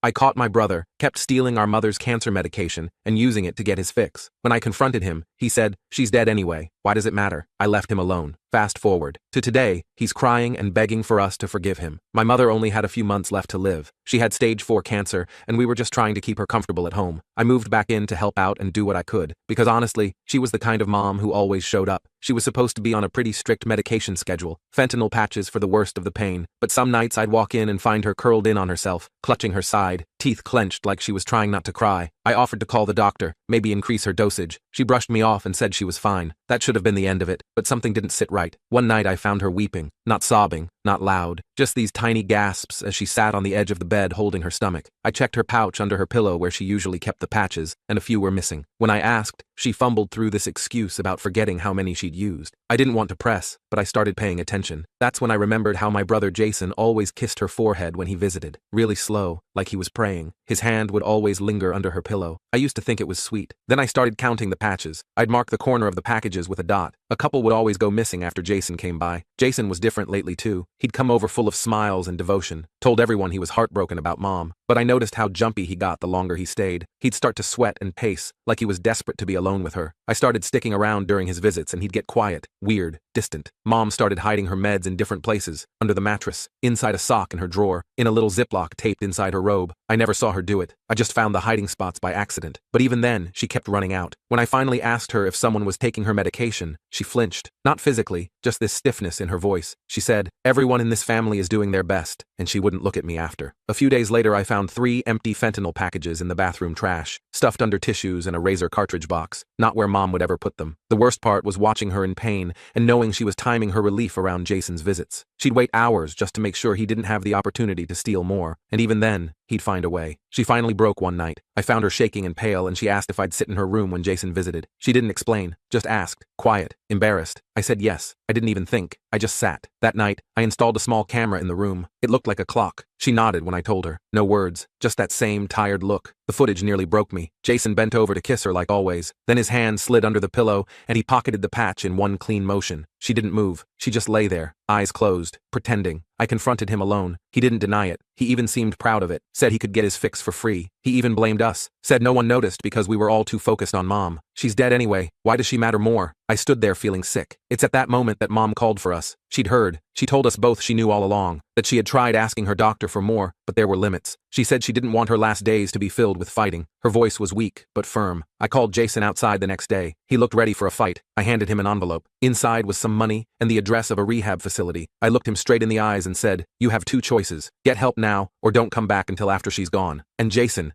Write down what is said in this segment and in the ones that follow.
I caught my brother, kept stealing our mother's cancer medication and using it to get his fix. When I confronted him, he said, "She's dead anyway. Why does it matter?" I left him alone. Fast forward to today, he's crying and begging for us to forgive him. My mother only had a few months left to live. She had stage 4 cancer, and we were just trying to keep her comfortable at home. I moved back in to help out and do what I could, because honestly, she was the kind of mom who always showed up. She was supposed to be on a pretty strict medication schedule, fentanyl patches for the worst of the pain, but some nights I'd walk in and find her curled in on herself, clutching her side, teeth clenched like she was trying not to cry. I offered to call the doctor, maybe increase her dosage. She brushed me off and said she was fine. That should have been the end of it, but something didn't sit right. One night I found her weeping, not sobbing, not loud, just these tiny gasps as she sat on the edge of the bed holding her stomach. I checked her pouch under her pillow where she usually kept the patches, and a few were missing. When I asked, she fumbled through this excuse about forgetting how many she'd used. I didn't want to press, but I started paying attention. That's when I remembered how my brother Jason always kissed her forehead when he visited, really slow, like he was praying. His hand would always linger under her pillow. I used to think it was sweet. Then I started counting the patches. I'd mark the corner of the packages with a dot. A couple would always go missing after Jason came by. Jason was different lately too. He'd come over full of smiles and devotion, told everyone he was heartbroken about Mom. But I noticed how jumpy he got the longer he stayed. He'd start to sweat and pace, like he was desperate to be alone with her. I started sticking around during his visits and he'd get quiet, weird, distant. Mom started hiding her meds in different places, under the mattress, inside a sock in her drawer, in a little Ziploc taped inside her robe. I never saw her do it. I just found the hiding spots by accident. But even then, she kept running out. When I finally asked her if someone was taking her medication, she flinched. Not physically, just this stiffness in her voice. She said, "Everyone in this family is doing their best," and she wouldn't look at me after. A few days later I found 3 empty fentanyl packages in the bathroom trash, stuffed under tissues and a razor cartridge box, not where Mom would ever put them. The worst part was watching her in pain and knowing she was timing her relief around Jason's visits. She'd wait hours just to make sure he didn't have the opportunity to steal more, and even then, he'd find a way. She finally broke one night. I found her shaking and pale and she asked if I'd sit in her room when Jason visited. She didn't explain, just asked, quiet, embarrassed. I said yes. I didn't even think. I just sat. That night, I installed a small camera in the room. It looked like a clock. She nodded when I told her. No words, just that same tired look. The footage nearly broke me. Jason bent over to kiss her like always. Then his hand slid under the pillow and he pocketed the patch in one clean motion. She didn't move. She just lay there, eyes closed, pretending. I confronted him alone. He didn't deny it. He even seemed proud of it. Said he could get his fix for free. He even blamed us. Said no one noticed because we were all too focused on Mom. She's dead anyway. Why does she matter more? I stood there feeling sick. It's at that moment that Mom called for us. She'd heard. She told us both she knew all along, that she had tried asking her doctor for more, but there were limits. She said she didn't want her last days to be filled with fighting. Her voice was weak, but firm. I called Jason outside the next day. He looked ready for a fight. I handed him an envelope. Inside was some money and the address of a rehab facility. I looked him straight in the eyes and said, "You have 2 choices. Get help now, or don't come back until after she's gone." And Jason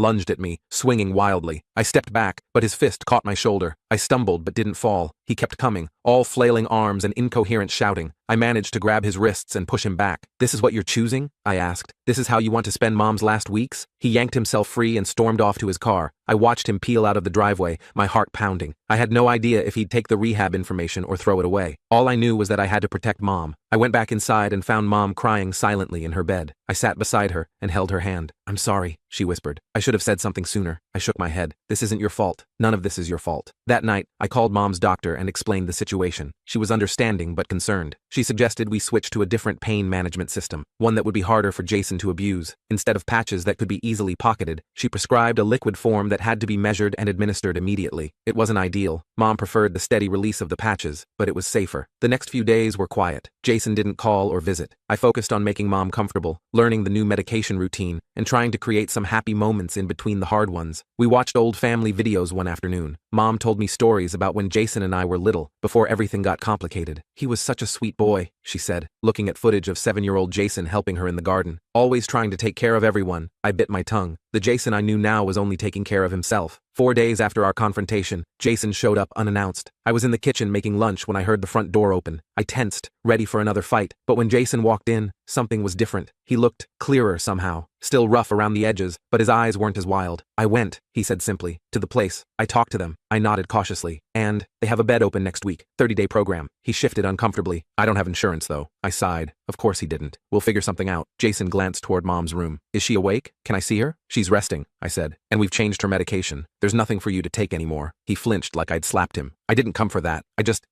lunged at me, swinging wildly. I stepped back, but his fist caught my shoulder. I stumbled but didn't fall. He kept coming, all flailing arms and incoherent shouting. I managed to grab his wrists and push him back. "This is what you're choosing?" I asked. "This is how you want to spend Mom's last weeks?" He yanked himself free and stormed off to his car. I watched him peel out of the driveway, my heart pounding. I had no idea if he'd take the rehab information or throw it away. All I knew was that I had to protect Mom. I went back inside and found Mom crying silently in her bed. I sat beside her and held her hand. "I'm sorry," she whispered. "I should have said something sooner." I shook my head. "This isn't your fault. None of this is your fault." That night, I called Mom's doctor and explained the situation. She was understanding but concerned. She suggested we switch to a different pain management system, one that would be harder for Jason to abuse. Instead of patches that could be easily pocketed, she prescribed a liquid form that had to be measured and administered immediately. It wasn't ideal. Mom preferred the steady release of the patches, but it was safer. The next few days were quiet. Jason didn't call or visit. I focused on making Mom comfortable, learning the new medication routine, and trying to create some happy moments in between the hard ones. We watched old family videos one afternoon. Mom told me stories about when Jason and I were little, before everything got complicated. "He was such a sweet boy," she said, looking at footage of 7-year-old Jason helping her in the garden. "Always trying to take care of everyone." I bit my tongue. The Jason I knew now was only taking care of himself. 4 days after our confrontation, Jason showed up unannounced. I was in the kitchen making lunch when I heard the front door open. I tensed, ready for another fight, but when Jason walked in, something was different. He looked clearer somehow, still rough around the edges, but his eyes weren't as wild. "I went," he said simply, "to the place. I talked to them." I nodded cautiously. "And they have a bed open next week, 30-day program." He shifted uncomfortably. "I don't have insurance though." I sighed. Of course he didn't. "We'll figure something out." Jason glanced toward Mom's room. "Is she awake? Can I see her?" "She's resting," I said. "And we've changed her medication. There's nothing for you to take anymore." He flinched like I'd slapped him. "I didn't come for that.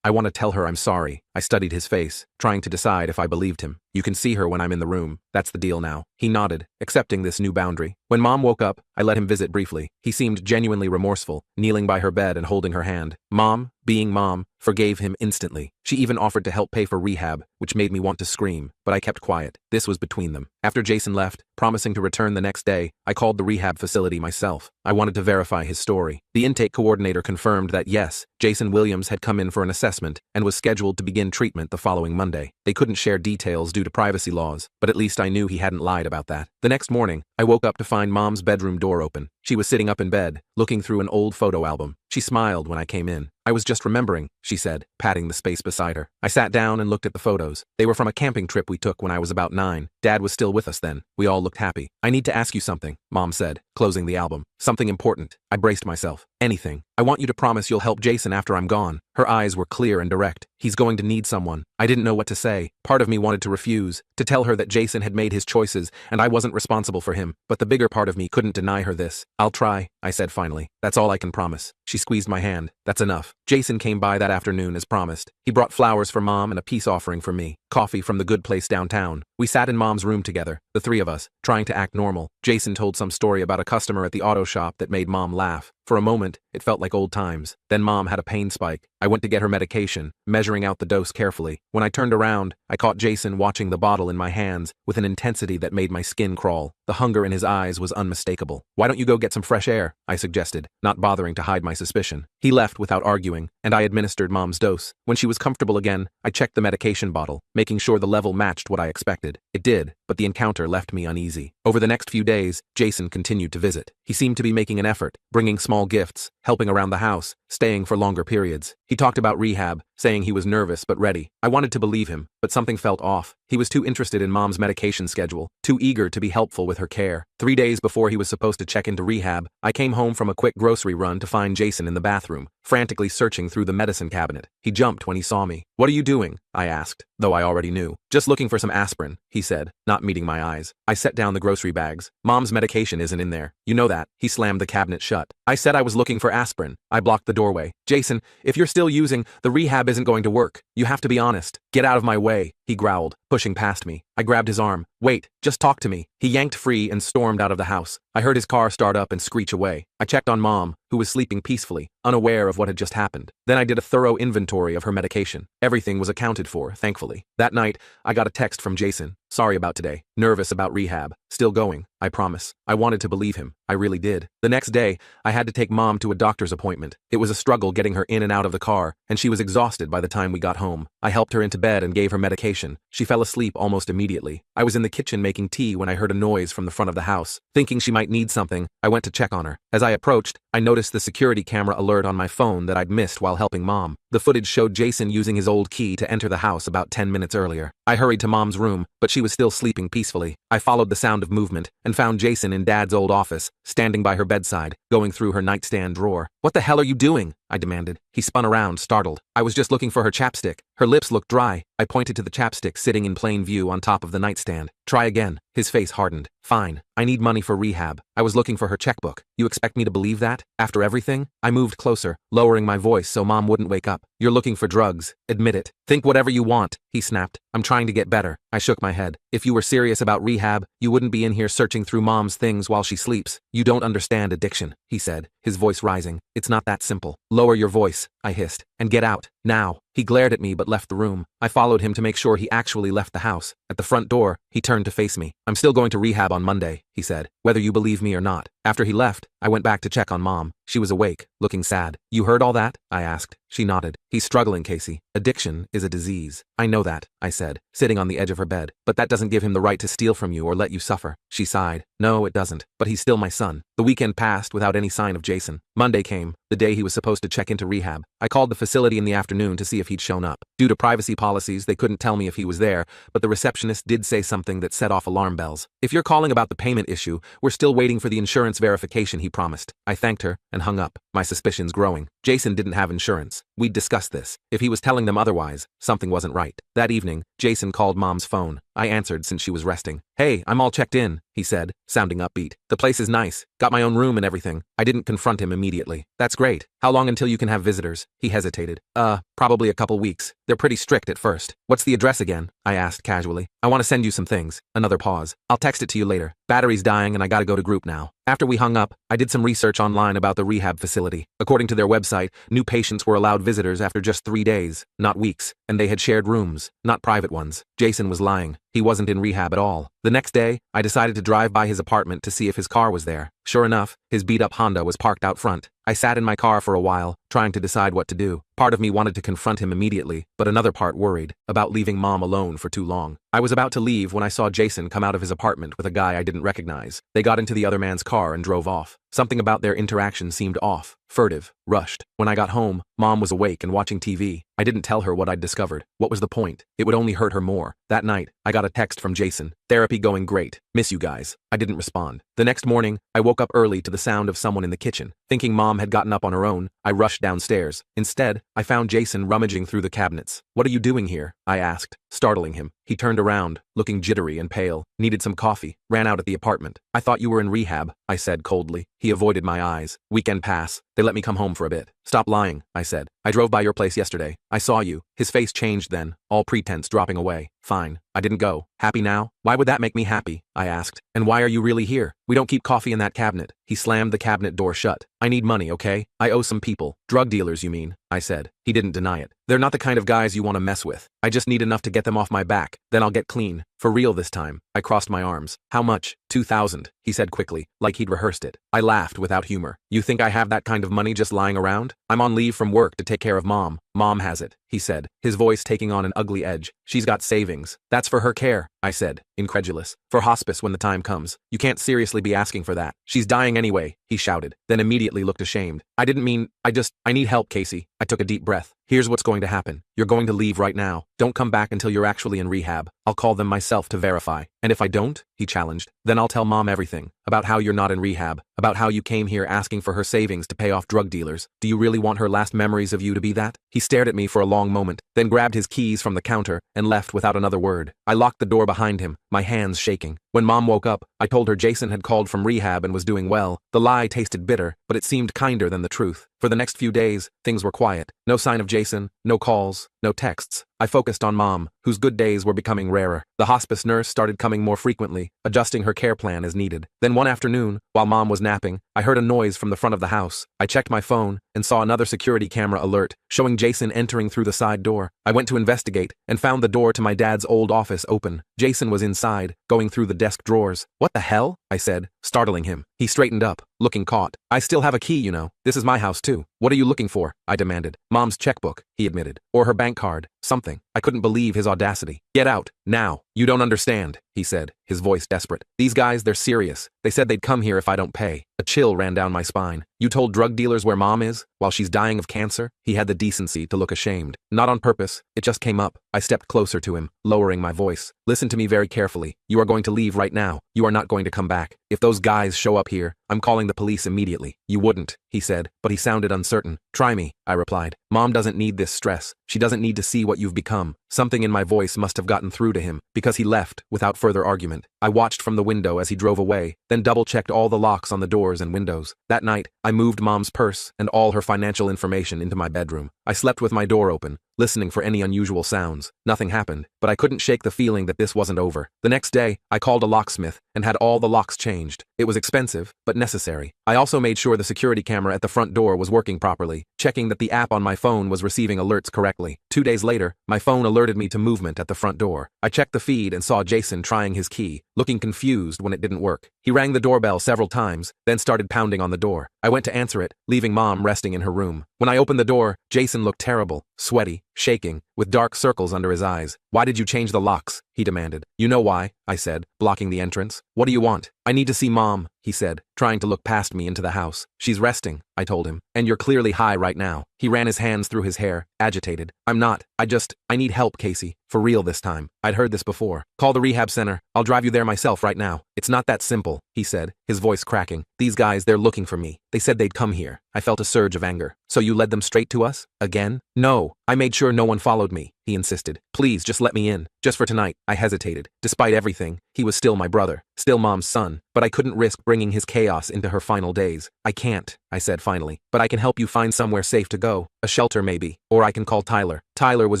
I want to tell her I'm sorry." I studied his face, trying to decide if I believed him. You can see her when I'm in the room. That's the deal now. He nodded, accepting this new boundary. When Mom woke up, I let him visit briefly. He seemed genuinely remorseful, kneeling by her bed and holding her hand. Mom, being Mom, forgave him instantly. She even offered to help pay for rehab, which made me want to scream, but I kept quiet. This was between them. After Jason left, promising to return the next day, I called the rehab facility myself. I wanted to verify his story. The intake coordinator confirmed that yes, Jason Williams had come in for an assessment and was scheduled to begin treatment the following Monday. They couldn't share details due to privacy laws, but at least I knew he hadn't lied about that. The next morning, I woke up to find Mom's bedroom door open. She was sitting up in bed, looking through an old photo album. She smiled when I came in. I was just remembering, she said, patting the space beside her. I sat down and looked at the photos. They were from a camping trip we took when I was about 9. Dad was still with us then. We all looked happy. I need to ask you something, Mom said, closing the album. Something important. I braced myself. Anything. I want you to promise you'll help Jason after I'm gone. Her eyes were clear and direct. He's going to need someone. I didn't know what to say. Part of me wanted to refuse, to tell her that Jason had made his choices and I wasn't responsible for him, but the bigger part of me couldn't deny her this. I'll try, I said finally. That's all I can promise. She squeezed my hand. That's enough. Jason came by that afternoon as promised. He brought flowers for Mom and a peace offering for me. Coffee from the good place downtown. We sat in Mom's room together, the three of us, trying to act normal. Jason told some story about a customer at the auto shop that made Mom laugh. For a moment, it felt like old times. Then Mom had a pain spike. I went to get her medication, measuring out the dose carefully. When I turned around, I caught Jason watching the bottle in my hands with an intensity that made my skin crawl. The hunger in his eyes was unmistakable. Why don't you go get some fresh air? I suggested, not bothering to hide my suspicion. He left without arguing, and I administered Mom's dose. When she was comfortable again, I checked the medication bottle, making sure the level matched what I expected. It did, but the encounter left me uneasy. Over the next few days, Jason continued to visit. He seemed to be making an effort, bringing small gifts, helping around the house, staying for longer periods. He talked about rehab, saying he was nervous but ready. I wanted to believe him, but something felt off. He was too interested in Mom's medication schedule, too eager to be helpful with her care. 3 days before he was supposed to check into rehab, I came home from a quick grocery run to find Jason in the bathroom, frantically searching through the medicine cabinet. He jumped when he saw me. "What are you doing?" I asked, though I already knew. "Just looking for some aspirin," he said, not meeting my eyes. I set down the grocery bags. "Mom's medication isn't in there. You know that." He slammed the cabinet shut. "I said I was looking for aspirin." I blocked the doorway. "Jason, if you're still using, the rehab isn't going to work. You have to be honest. Get out of my way," he growled, pushing past me. I grabbed his arm. "Wait, just talk to me." He yanked free and stormed out of the house. I heard his car start up and screech away. I checked on Mom, who was sleeping peacefully, unaware of what had just happened. Then I did a thorough inventory of her medication. Everything was accounted for, thankfully. That night, I got a text from Jason. "Sorry about today. Nervous about rehab. Still going, I promise." I wanted to believe him. I really did. The next day, I had to take Mom to a doctor's appointment. It was a struggle getting her in and out of the car, and she was exhausted by the time we got home. I helped her into bed and gave her medication. She fell asleep almost immediately. I was in the kitchen making tea when I heard a noise from the front of the house. Thinking she might need something, I went to check on her. As I approached, I noticed the security camera alert on my phone that I'd missed while helping Mom. The footage showed Jason using his old key to enter the house about 10 minutes earlier. I hurried to Mom's room, but she was still sleeping peacefully. I followed the sound of movement and found Jason in Dad's old office, standing by her bedside, going through her nightstand drawer. "What the hell are you doing?" I demanded. He spun around, startled. "I was just looking for her chapstick. Her lips looked dry." I pointed to the chapstick sitting in plain view on top of the nightstand. "Try again." His face hardened. "Fine. I need money for rehab. I was looking for her checkbook. You expect me to believe that? After everything?" I moved closer, lowering my voice so Mom wouldn't wake up. "You're looking for drugs. Admit it. Think whatever you want," he snapped. "I'm trying to get better." I shook my head. "If you were serious about rehab, you wouldn't be in here searching through Mom's things while she sleeps. You don't understand addiction," he said, his voice rising. "It's not that simple." "Lower your voice," I hissed, "and get out. Now." He glared at me but left the room. I followed him to make sure he actually left the house. At the front door, he turned to face me. "I'm still going to rehab on Monday," he said, "whether you believe me or not." After he left, I went back to check on Mom. She was awake, looking sad. "You heard all that?" I asked. She nodded. "He's struggling, Casey. Addiction is a disease." "I know that," I said, sitting on the edge of her bed. "But that doesn't give him the right to steal from you or let you suffer." She sighed. "No, it doesn't. But he's still my son." The weekend passed without any sign of Jason. Monday came, the day he was supposed to check into rehab. I called the facility in the afternoon to see if he'd shown up. Due to privacy policies, they couldn't tell me if he was there, but the receptionist did say something that set off alarm bells. "If you're calling about the payment issue, we're still waiting for the insurance verification," he promised. I thanked her and hung up, my suspicions growing. Jason didn't have insurance. We'd discussed this. If he was telling them otherwise, something wasn't right. That evening, Jason called Mom's phone. I answered since she was resting. Hey, I'm all checked in, he said, sounding upbeat. The place is nice. Got my own room and everything. I didn't confront him immediately. That's great. How long until you can have visitors? He hesitated. Probably a couple weeks. They're pretty strict at first. What's the address again? I asked casually. I want to send you some things. Another pause. I'll text it to you later. Battery's dying and I gotta go to group now. After we hung up, I did some research online about the rehab facility. According to their website, new patients were allowed visitors after just 3 days, not weeks, and they had shared rooms, not private ones. Jason was lying. He wasn't in rehab at all. The next day, I decided to drive by his apartment to see if his car was there. Sure enough, his beat-up Honda was parked out front. I sat in my car for a while, trying to decide what to do. Part of me wanted to confront him immediately, but another part worried about leaving Mom alone for too long. I was about to leave when I saw Jason come out of his apartment with a guy I didn't recognize. They got into the other man's car and drove off. Something about their interaction seemed off, furtive, rushed. When I got home, Mom was awake and watching TV. I didn't tell her what I'd discovered. What was the point? It would only hurt her more. That night, I got a text from Jason. Therapy going great. Miss you guys. I didn't respond. The next morning, I woke up early to the sound of someone in the kitchen. Thinking Mom had gotten up on her own, I rushed downstairs. Instead, I found Jason rummaging through the cabinets. What are you doing here? I asked, startling him. He turned around, looking jittery and pale. Needed some coffee. Ran out at the apartment. I thought you were in rehab, I said coldly. He avoided my eyes. Weekend pass. They let me come home for a bit. Stop lying, I said. I drove by your place yesterday. I saw you. His face changed then, all pretense dropping away. Fine. I didn't go. Happy now? Why would that make me happy? I asked. And why are you really here? We don't keep coffee in that cabinet. He slammed the cabinet door shut. I need money, okay? I owe some people. Drug dealers, you mean? I said. He didn't deny it. They're not the kind of guys you want to mess with. I just need enough to get them off my back. Then I'll get clean. For real this time. I crossed my arms. How much? 2,000, he said quickly, like he'd rehearsed it. I laughed without humor. You think I have that kind of money just lying around? I'm on leave from work to take care of Mom. Mom has it, he said, his voice taking on an ugly edge. She's got savings. That's for her care, I said, incredulous. For hospice when the time comes. You can't seriously be asking for that. She's dying anyway, he shouted, then immediately looked ashamed. I didn't mean, I need help, Casey. I took a deep breath. Here's what's going to happen. You're going to leave right now. Don't come back until you're actually in rehab. I'll call them myself to verify. And if I don't, he challenged, then I'll tell Mom everything. About how you're not in rehab. About how you came here asking for her savings to pay off drug dealers. Do you really want her last memories of you to be that? He stared at me for a long moment, then grabbed his keys from the counter and left without another word. I locked the door behind him, my hands shaking. When Mom woke up, I told her Jason had called from rehab and was doing well. The lie tasted bitter, but it seemed kinder than the truth. For the next few days, things were quiet. No sign of Jason, no calls, no texts. I focused on Mom, whose good days were becoming rarer. The hospice nurse started coming more frequently, adjusting her care plan as needed. Then one afternoon, while Mom was napping, I heard a noise from the front of the house. I checked my phone and saw another security camera alert, showing Jason entering through the side door. I went to investigate and found the door to my dad's old office open. Jason was inside, going through the desk drawers. What the hell? I said, startling him. He straightened up, looking caught. I still have a key, you know. This is my house too. What are you looking for? I demanded. Mom's checkbook, he admitted. Or her bank card. Something. I couldn't believe his audacity. Get out, now. You don't understand, he said, his voice desperate. These guys, they're serious. They said they'd come here if I don't pay. A chill ran down my spine. You told drug dealers where Mom is, while she's dying of cancer? He had the decency to look ashamed. Not on purpose, it just came up. I stepped closer to him, lowering my voice. Listen to me very carefully. You are going to leave right now. You are not going to come back. If those guys show up here, I'm calling the police immediately. You wouldn't, he said, but he sounded uncertain. Try me, I replied. Mom doesn't need this stress. She doesn't need to see what you've become. Something in my voice must have gotten through to him, because he left, without further argument. I watched from the window as he drove away, then double-checked all the locks on the doors and windows. That night, I moved Mom's purse and all her financial information into my bedroom. I slept with my door open, listening for any unusual sounds. Nothing happened, but I couldn't shake the feeling that this wasn't over. The next day, I called a locksmith and had all the locks changed. It was expensive, but necessary. I also made sure the security camera at the front door was working properly, checking that the app on my phone was receiving alerts correctly. 2 days later, my phone alerted me to movement at the front door. I checked the feed and saw Jason trying his key, looking confused when it didn't work. He rang the doorbell several times, then started pounding on the door. I went to answer it, leaving Mom resting in her room. When I opened the door, Jason looked terrible, sweaty, shaking, with dark circles under his eyes. Why did you change the locks? He demanded. You know why, I said, blocking the entrance. What do you want? I need to see Mom, he said, trying to look past me into the house. She's resting, I told him, and you're clearly high right now. He ran his hands through his hair, agitated. I'm not. I need help, Casey. For real this time. I'd heard this before. Call the rehab center. I'll drive you there myself right now. It's not that simple, he said, his voice cracking. These guys, they're looking for me. They said they'd come here. I felt a surge of anger. So you led them straight to us? Again? No. I made sure no one followed me. he insisted. Please, just let me in. Just for tonight. I hesitated. Despite everything, he was still my brother, still Mom's son, but I couldn't risk bringing his chaos into her final days. I can't, I said finally, but I can help you find somewhere safe to go. A shelter maybe, or I can call Tyler. Tyler was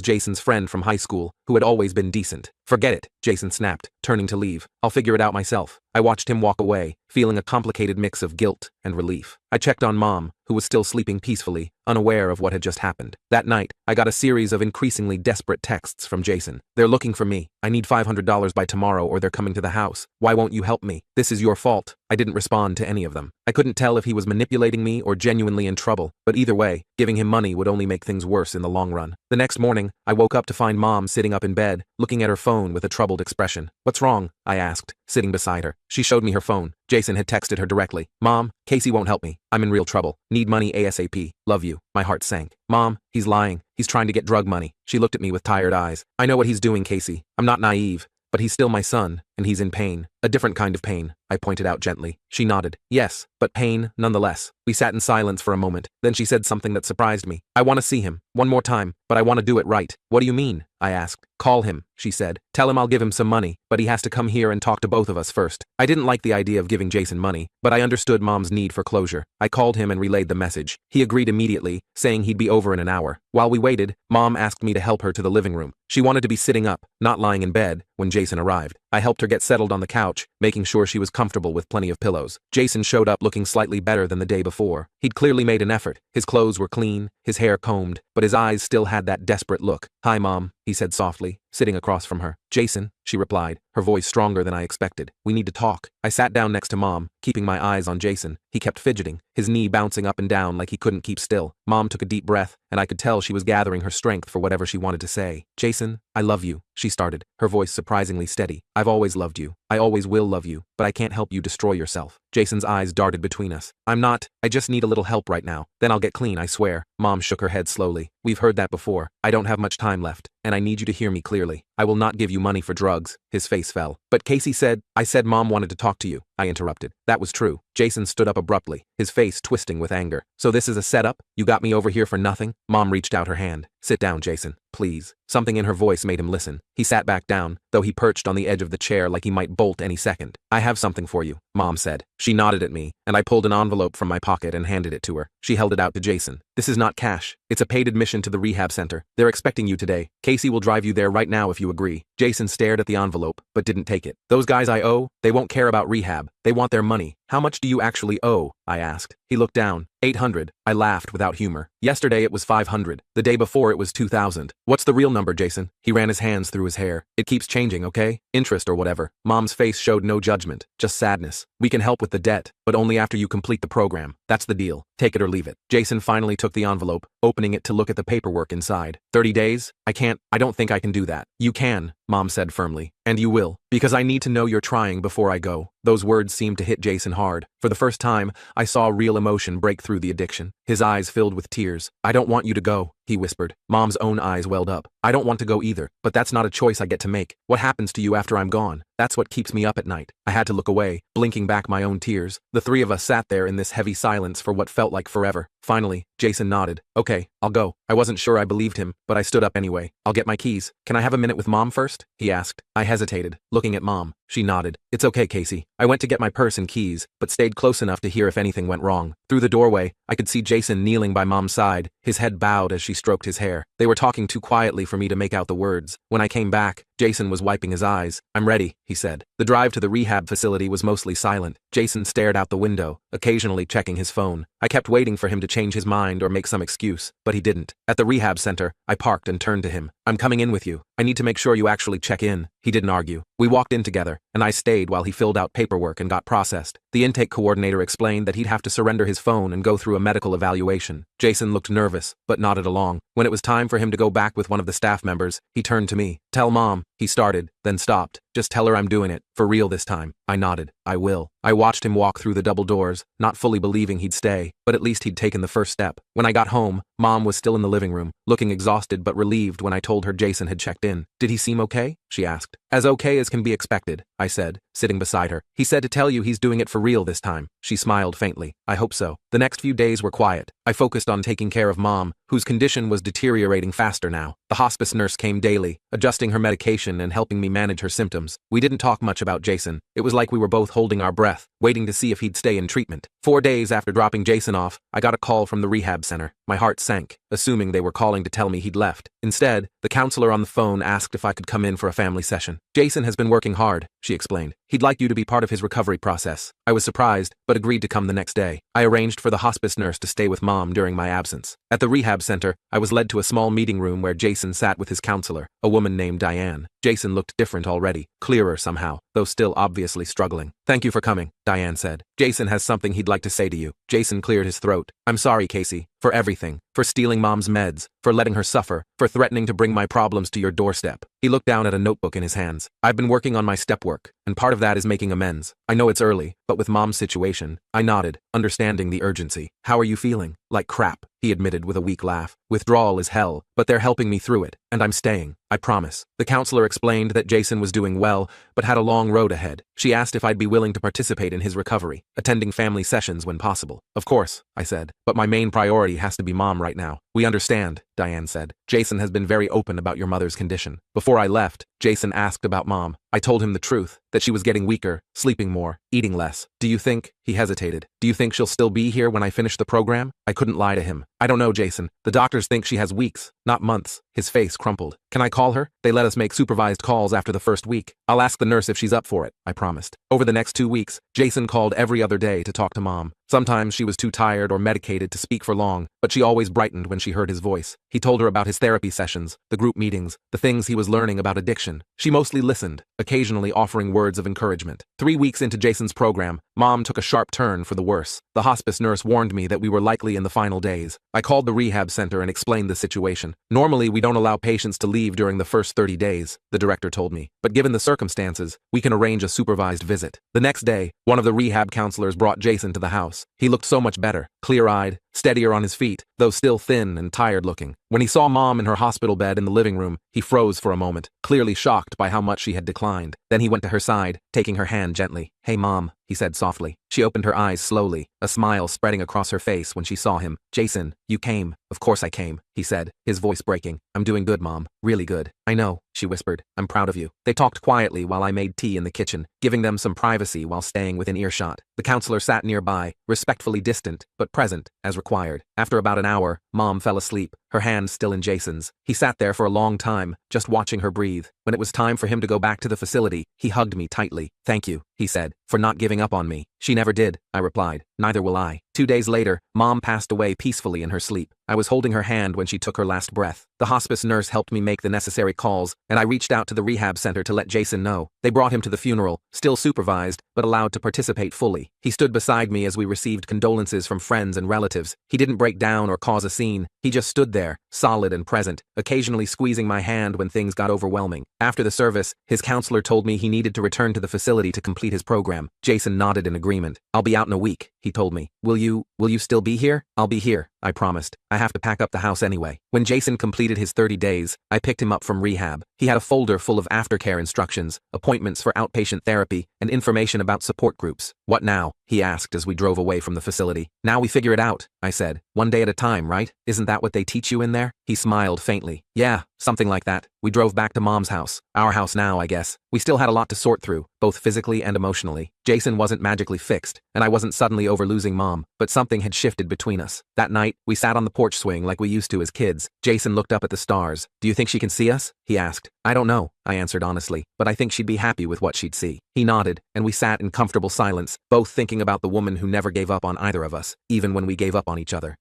Jason's friend from high school, who had always been decent. Forget it, Jason snapped, turning to leave. I'll figure it out myself. I watched him walk away, feeling a complicated mix of guilt and relief. I checked on Mom, who was still sleeping peacefully, unaware of what had just happened. That night, I got a series of increasingly desperate texts from Jason. They're looking for me. I need $500 by tomorrow or they're coming to the house. Why won't you help me? This is your fault. I didn't respond to any of them. I couldn't tell if he was manipulating me or genuinely in trouble, but either way, giving him money would only make things worse in the long run. The next morning, I woke up to find Mom sitting up in bed, looking at her phone with a troubled expression. What's wrong? I asked, sitting beside her. She showed me her phone. Jason had texted her directly. Mom, Casey won't help me. I'm in real trouble. Need money ASAP. Love you. My heart sank. Mom, he's lying. He's trying to get drug money. She looked at me with tired eyes. I know what he's doing, Casey. I'm not naive. But he's still my son, and he's in pain. A different kind of pain, I pointed out gently. She nodded. Yes, but pain nonetheless. We sat in silence for a moment. Then she said something that surprised me. I want to see him. One more time, but I want to do it right. What do you mean? I asked. Call him, she said. Tell him I'll give him some money, but he has to come here and talk to both of us first. I didn't like the idea of giving Jason money, but I understood Mom's need for closure. I called him and relayed the message. He agreed immediately, saying he'd be over in an hour. While we waited, Mom asked me to help her to the living room. She wanted to be sitting up, not lying in bed, when Jason arrived. I helped her get settled on the couch, making sure she was comfortable with plenty of pillows. Jason showed up looking slightly better than the day before. He'd clearly made an effort. His clothes were clean, his hair combed, but his eyes still had that desperate look. Hi, Mom, he said softly, sitting across from her. Jason, she replied, her voice stronger than I expected. We need to talk. I sat down next to Mom, keeping my eyes on Jason. He kept fidgeting, his knee bouncing up and down like he couldn't keep still. Mom took a deep breath, and I could tell she was gathering her strength for whatever she wanted to say. Jason, I love you, she started, her voice surprisingly steady. I've always loved you. I always will love you, but I can't help you destroy yourself. Jason's eyes darted between us. I just need a little help right now. Then I'll get clean, I swear. Mom shook her head slowly. We've heard that before. I don't have much time left, and I need you to hear me clearly. I will not give you money for drugs. His face fell. But Casey said, I said Mom wanted to talk to you, I interrupted. That was true. Jason stood up abruptly, his face twisting with anger. So this is a setup? You got me over here for nothing? Mom reached out her hand. Sit down, Jason, please. Something in her voice made him listen. He sat back down, though he perched on the edge of the chair like he might bolt any second. I have something for you, Mom said. She nodded at me, and I pulled an envelope from my pocket and handed it to her. She held it out to Jason. This is not cash. It's a paid admission to the rehab center. They're expecting you today. Casey will drive you there right now if you agree. Jason stared at the envelope, but didn't take it. Those guys I owe, they won't care about rehab. They want their money. How much do you actually owe? I asked. He looked down. 800. I laughed without humor. Yesterday it was 500. The day before it was 2,000. What's the real number, Jason? He ran his hands through his hair. It keeps changing, okay? Interest or whatever. Mom's face showed no judgment, just sadness. We can help with the debt, but only after you complete the program. That's the deal. Take it or leave it. Jason finally took the envelope, opening it to look at the paperwork inside. 30 days? I don't think I can do that. You can, Mom said firmly. And you will, because I need to know you're trying before I go. Those words seemed to hit Jason hard. For the first time, I saw real emotion break through the addiction. His eyes filled with tears. I don't want you to go, he whispered. Mom's own eyes welled up. I don't want to go either, but that's not a choice I get to make. What happens to you after I'm gone? That's what keeps me up at night. I had to look away, blinking back my own tears. The three of us sat there in this heavy silence for what felt like forever. Finally, Jason nodded. Okay, I'll go. I wasn't sure I believed him, but I stood up anyway. I'll get my keys. Can I have a minute with Mom first? He asked. I hesitated, looking at Mom. She nodded. It's okay, Casey. I went to get my purse and keys, but stayed close enough to hear if anything went wrong. Through the doorway, I could see Jason kneeling by Mom's side, his head bowed as she stroked his hair. They were talking too quietly for me to make out the words. When I came back, Jason was wiping his eyes. I'm ready, he said. The drive to the rehab facility was mostly silent. Jason stared out the window, occasionally checking his phone. I kept waiting for him to change his mind or make some excuse, but he didn't. At the rehab center, I parked and turned to him. I'm coming in with you. I need to make sure you actually check in. He didn't argue. We walked in together, and I stayed while he filled out paperwork and got processed. The intake coordinator explained that he'd have to surrender his phone and go through a medical evaluation. Jason looked nervous, but nodded along. When it was time for him to go back with one of the staff members, he turned to me. Tell Mom, he started, then stopped. Just tell her I'm doing it, for real this time. I nodded. I will. I watched him walk through the double doors, not fully believing he'd stay, but at least he'd taken the first step. When I got home, Mom was still in the living room, looking exhausted but relieved when I told her Jason had checked in. Did he seem okay? She asked. As okay as can be expected, I said, sitting beside her. He said to tell you he's doing it for real this time. She smiled faintly. I hope so. The next few days were quiet. I focused on taking care of Mom, whose condition was deteriorating faster now. The hospice nurse came daily, adjusting her medication and helping me manage her symptoms. We didn't talk much about Jason. It was like we were both holding our breath, waiting to see if he'd stay in treatment. 4 days after dropping Jason off, I got a call from the rehab center. My heart sank, assuming they were calling to tell me he'd left. Instead, the counselor on the phone asked if I could come in for a family session. Jason has been working hard, she explained. He'd like you to be part of his recovery process. I was surprised, but agreed to come the next day. I arranged for the hospice nurse to stay with Mom during my absence. At the rehab center, I was led to a small meeting room where Jason sat with his counselor, a woman named Diane. Jason looked different already, clearer somehow, though still obviously struggling. Thank you for coming, Diane said. Jason has something he'd like to say to you. Jason cleared his throat. I'm sorry, Casey, for everything, for stealing Mom's meds, for letting her suffer, for threatening to bring my problems to your doorstep. He looked down at a notebook in his hands. I've been working on my step work, and part of that is making amends. I know it's early, but with Mom's situation, I nodded, understanding the urgency. How are you feeling? Like crap, he admitted with a weak laugh. Withdrawal is hell, but they're helping me through it, and I'm staying. I promise. The counselor explained that Jason was doing well, but had a long road ahead. She asked if I'd be willing to participate in his recovery, attending family sessions when possible. Of course, I said, but my main priority has to be Mom right now. We understand, Diane said. Jason has been very open about your mother's condition. Before I left, Jason asked about Mom. I told him the truth, that she was getting weaker, sleeping more, eating less. Do you think, he hesitated, do you think she'll still be here when I finish the program? I couldn't lie to him. I don't know, Jason. The doctors think she has weeks, not months. His face crumpled. Can I call her? They let us make supervised calls after the first week. I'll ask the nurse if she's up for it, I promised. Over the next 2 weeks, Jason called every other day to talk to Mom. Sometimes she was too tired or medicated to speak for long, but she always brightened when she heard his voice. He told her about his therapy sessions, the group meetings, the things he was learning about addiction. She mostly listened, occasionally offering words of encouragement. 3 weeks into Jason's program, Mom took a sharp turn for the worse. The hospice nurse warned me that we were likely in the final days. I called the rehab center and explained the situation. Normally, we don't allow patients to leave during the first 30 days, the director told me. But given the circumstances, we can arrange a supervised visit. The next day, one of the rehab counselors brought Jason to the house. He looked so much better, clear-eyed, steadier on his feet, though still thin and tired-looking. When he saw Mom in her hospital bed in the living room, he froze for a moment, clearly shocked by how much she had declined. Then he went to her side, taking her hand gently. Hey, Mom, he said softly. She opened her eyes slowly, a smile spreading across her face when she saw him. Jason, you came. Of course I came, he said, his voice breaking. I'm doing good, Mom. Really good. I know, she whispered. I'm proud of you. They talked quietly while I made tea in the kitchen, giving them some privacy while staying within earshot. The counselor sat nearby, respectfully distant, but present, as required. After about an hour, Mom fell asleep, her hand still in Jason's. He sat there for a long time, just watching her breathe. When it was time for him to go back to the facility, he hugged me tightly. Thank you, he said, for not giving up on me. She never did, I replied. Neither will I. 2 days later, Mom passed away peacefully in her sleep. I was holding her hand when she took her last breath. The hospice nurse helped me make the necessary calls, and I reached out to the rehab center to let Jason know. They brought him to the funeral, still supervised, but allowed to participate fully. He stood beside me as we received condolences from friends and relatives. He didn't break down or cause a scene. He just stood there, solid and present, occasionally squeezing my hand when things got overwhelming. After the service, his counselor told me he needed to return to the facility to complete his program. Jason nodded in agreement. I'll be out in a week, he told me. Will you still be here? I'll be here, I promised. I have to pack up the house anyway. When Jason completed his 30 days, I picked him up from rehab. He had a folder full of aftercare instructions, appointments for outpatient therapy, and information about support groups. What now? He asked as we drove away from the facility. Now we figure it out, I said. One day at a time, right? Isn't that what they teach you in there? He smiled faintly. Yeah, something like that. We drove back to Mom's house. Our house now, I guess. We still had a lot to sort through, both physically and emotionally. Jason wasn't magically fixed, and I wasn't suddenly over losing Mom, but something had shifted between us. That night, we sat on the porch swing like we used to as kids. Jason looked up at the stars. Do you think she can see us? He asked. I don't know, I answered honestly, but I think she'd be happy with what she'd see. He nodded, and we sat in comfortable silence, both thinking about the woman who never gave up on either of us, even when we gave up on each other.